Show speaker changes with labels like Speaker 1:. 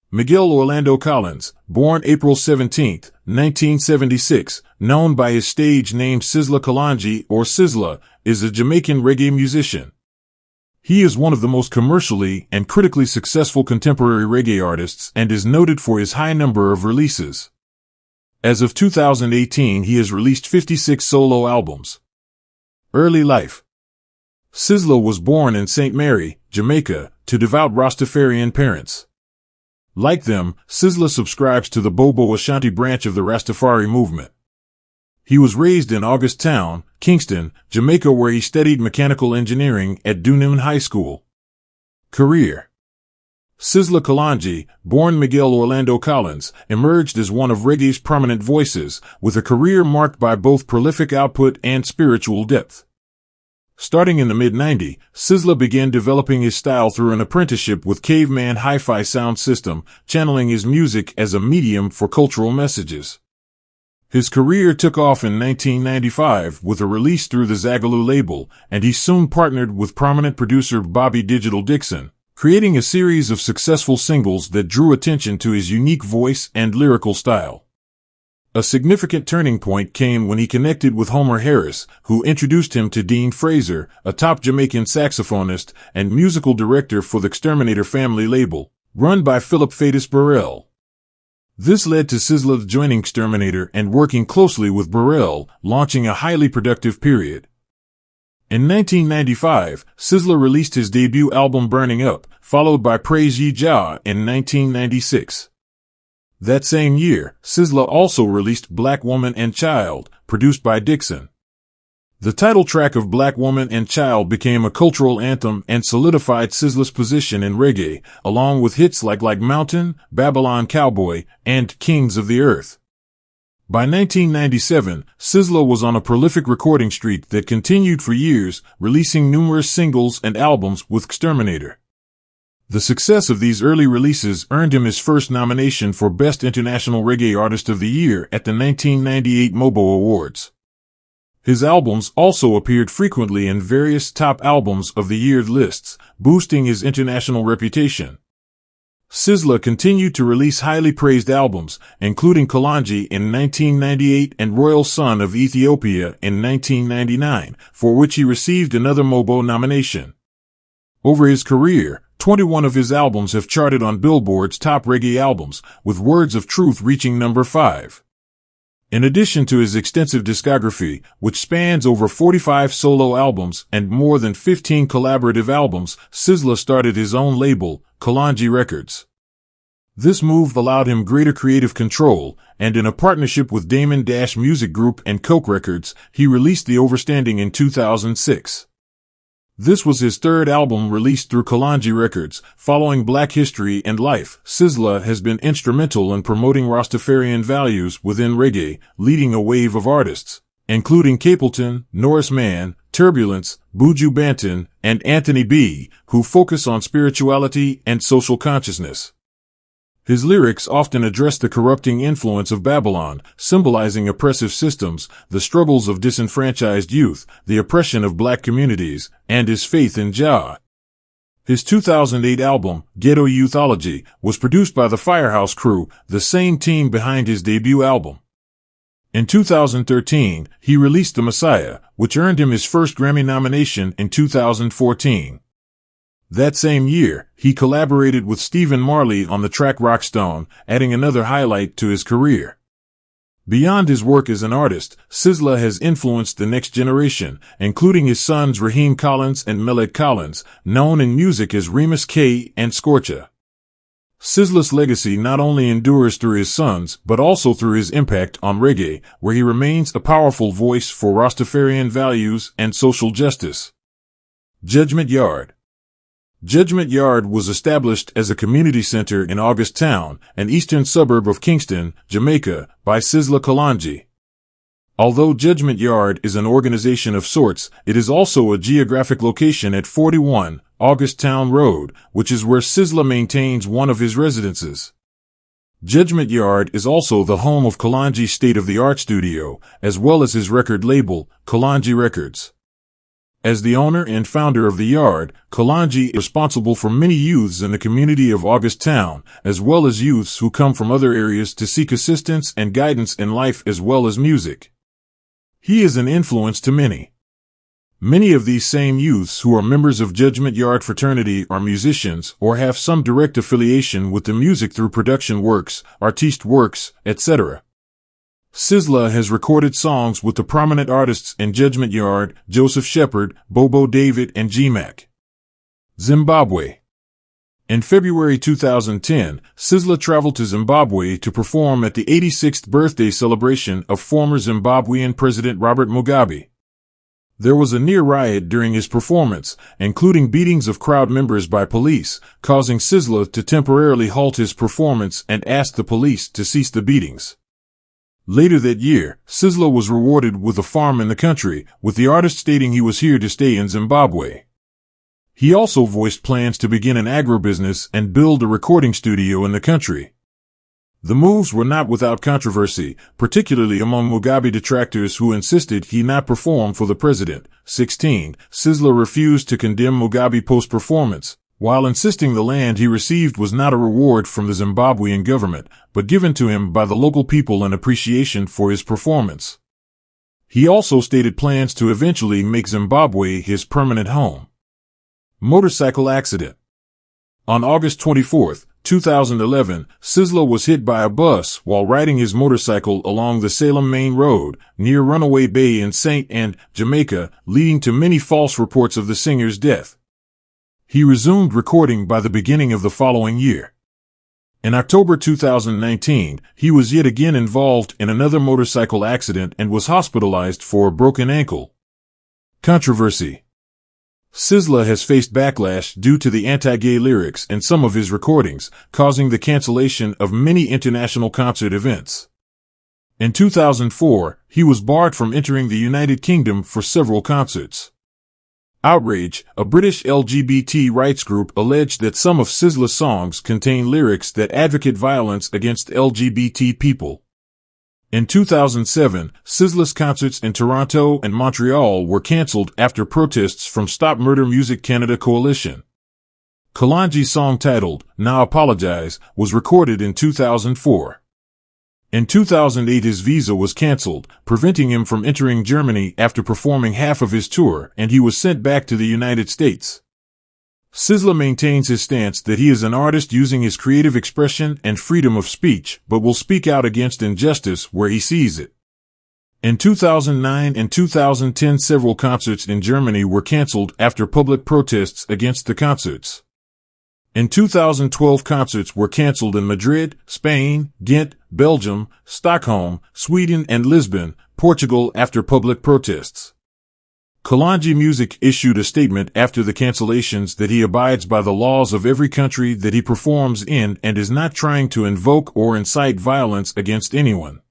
Speaker 1: Miguel Orlando Collins, born April 17, 1976, known by his stage name Sizzla Kalonji or Sizzla, is a Jamaican reggae musician. He is one of the most commercially and critically successful contemporary reggae artists and is noted for his high number of releases. As of 2018, he has released 56 solo albums. Early life. Sizzla was born in St. Mary, Jamaica, to devout Rastafarian parents. Like them, Sizzla subscribes to the Bobo Ashanti branch of the Rastafari movement. He was raised in August Town, Kingston, Jamaica, where he studied mechanical engineering at Dunoon High School. Career. Sizzla Kalonji, born Miguel Orlando Collins, emerged as one of reggae's prominent voices, with a career marked by both prolific output and spiritual depth. Starting in the mid-90s, Sizzla began developing his style through an apprenticeship with Caveman Hi-Fi sound system, channeling his music as a medium for cultural messages. His career took off in 1995 with a release through the Zagaloo label, and he soon partnered with prominent producer Bobby Digital Dixon, creating a series of successful singles that drew attention to his unique voice and lyrical style. A significant turning point came when he connected with Homer Harris, who introduced him to Dean Fraser, a top Jamaican saxophonist and musical director for the Exterminator family label, run by Philip Fatus Burrell. This led to Sizzla joining Exterminator and working closely with Burrell, launching a highly productive period. In 1995, Sizzla released his debut album Burning Up, followed by Praise Ye Jah in 1996. That same year, Sizzla also released Black Woman and Child, produced by Dixon. The title track of Black Woman and Child became a cultural anthem and solidified Sizzla's position in reggae, along with hits like Mountain, Babylon Cowboy, and Kings of the Earth. By 1997, Sizzla was on a prolific recording streak that continued for years, releasing numerous singles and albums with Exterminator. The success of these early releases earned him his first nomination for Best International Reggae Artist of the Year at the 1998 MOBO Awards. His albums also appeared frequently in various Top Albums of the Year lists, boosting his international reputation. Sizzla continued to release highly praised albums, including Kalonji in 1998 and Royal Son of Ethiopia in 1999, for which he received another MOBO nomination. Over his career, 21 of his albums have charted on Billboard's top reggae albums, with Words of Truth reaching number 5. In addition to his extensive discography, which spans over 45 solo albums and more than 15 collaborative albums, Sizzla started his own label, Kalonji Records. This move allowed him greater creative control, and in a partnership with Damon Dash Music Group and Coke Records, he released The Overstanding in 2006. This was his third album released through Kalonji Records. Following Black history and life, Sizzla has been instrumental in promoting Rastafarian values within reggae, leading a wave of artists, including Capleton, Norris Mann, Turbulence, Buju Banton, and Anthony B., who focus on spirituality and social consciousness. His lyrics often address the corrupting influence of Babylon, symbolizing oppressive systems, the struggles of disenfranchised youth, the oppression of black communities, and his faith in Jah. His 2008 album, Ghetto Youthology, was produced by the Firehouse Crew, the same team behind his debut album. In 2013, he released The Messiah, which earned him his first Grammy nomination in 2014. That same year, he collaborated with Stephen Marley on the track Rockstone, adding another highlight to his career. Beyond his work as an artist, Sizzla has influenced the next generation, including his sons Raheem Collins and Meled Collins, known in music as Remus K and Scorcha. Sizzla's legacy not only endures through his sons, but also through his impact on reggae, where he remains a powerful voice for Rastafarian values and social justice. Judgment Yard. Judgment Yard was established as a community center in August Town, an eastern suburb of Kingston, Jamaica, by Sizzla Kalonji. Although Judgment Yard is an organization of sorts, it is also a geographic location at 41 August Town Road, which is where Sizzla maintains one of his residences. Judgment Yard is also the home of Kalonji's state-of-the-art studio, as well as his record label, Kalonji Records. As the owner and founder of the Yard, Kalonji is responsible for many youths in the community of August Town, as well as youths who come from other areas to seek assistance and guidance in life as well as music. He is an influence to many. Many of these same youths who are members of Judgment Yard fraternity are musicians or have some direct affiliation with the music through production works, artiste works, etc. Sizzla has recorded songs with the prominent artists in Judgment Yard, Joseph Shepherd, Bobo David, and G-Mac. Zimbabwe. In February 2010, Sizzla traveled to Zimbabwe to perform at the 86th birthday celebration of former Zimbabwean President Robert Mugabe. There was a near riot during his performance, including beatings of crowd members by police, causing Sizzla to temporarily halt his performance and ask the police to cease the beatings. Later that year, Sizzla was rewarded with a farm in the country, with the artist stating he was here to stay in Zimbabwe. He also voiced plans to begin an agribusiness and build a recording studio in the country. The moves were not without controversy, particularly among Mugabe detractors who insisted he not perform for the president. 16. Sizzla refused to condemn Mugabe post-performance, while insisting the land he received was not a reward from the Zimbabwean government, but given to him by the local people in appreciation for his performance. He also stated plans to eventually make Zimbabwe his permanent home. Motorcycle accident. On August 24, 2011, Sizzla was hit by a bus while riding his motorcycle along the Salem Main Road, near Runaway Bay in St. Ann, Jamaica, leading to many false reports of the singer's death. He resumed recording by the beginning of the following year. In October 2019, he was yet again involved in another motorcycle accident and was hospitalized for a broken ankle. Controversy. Sizzla has faced backlash due to the anti-gay lyrics in some of his recordings, causing the cancellation of many international concert events. In 2004, he was barred from entering the United Kingdom for several concerts. Outrage, a British LGBT rights group, alleged that some of Sizzla's songs contain lyrics that advocate violence against LGBT people. In 2007, Sizzla's concerts in Toronto and Montreal were cancelled after protests from Stop Murder Music Canada Coalition. Kalonji's song titled, Now Apologize, was recorded in 2004. In 2008, his visa was cancelled, preventing him from entering Germany after performing half of his tour, and he was sent back to the United States. Sizzla maintains his stance that he is an artist using his creative expression and freedom of speech, but will speak out against injustice where he sees it. In 2009 and 2010, several concerts in Germany were cancelled after public protests against the concerts. In 2012, concerts were cancelled in Madrid, Spain, Ghent, Belgium, Stockholm, Sweden, and Lisbon, Portugal after public protests. Kalonji Music issued a statement after the cancellations that he abides by the laws of every country that he performs in and is not trying to invoke or incite violence against anyone.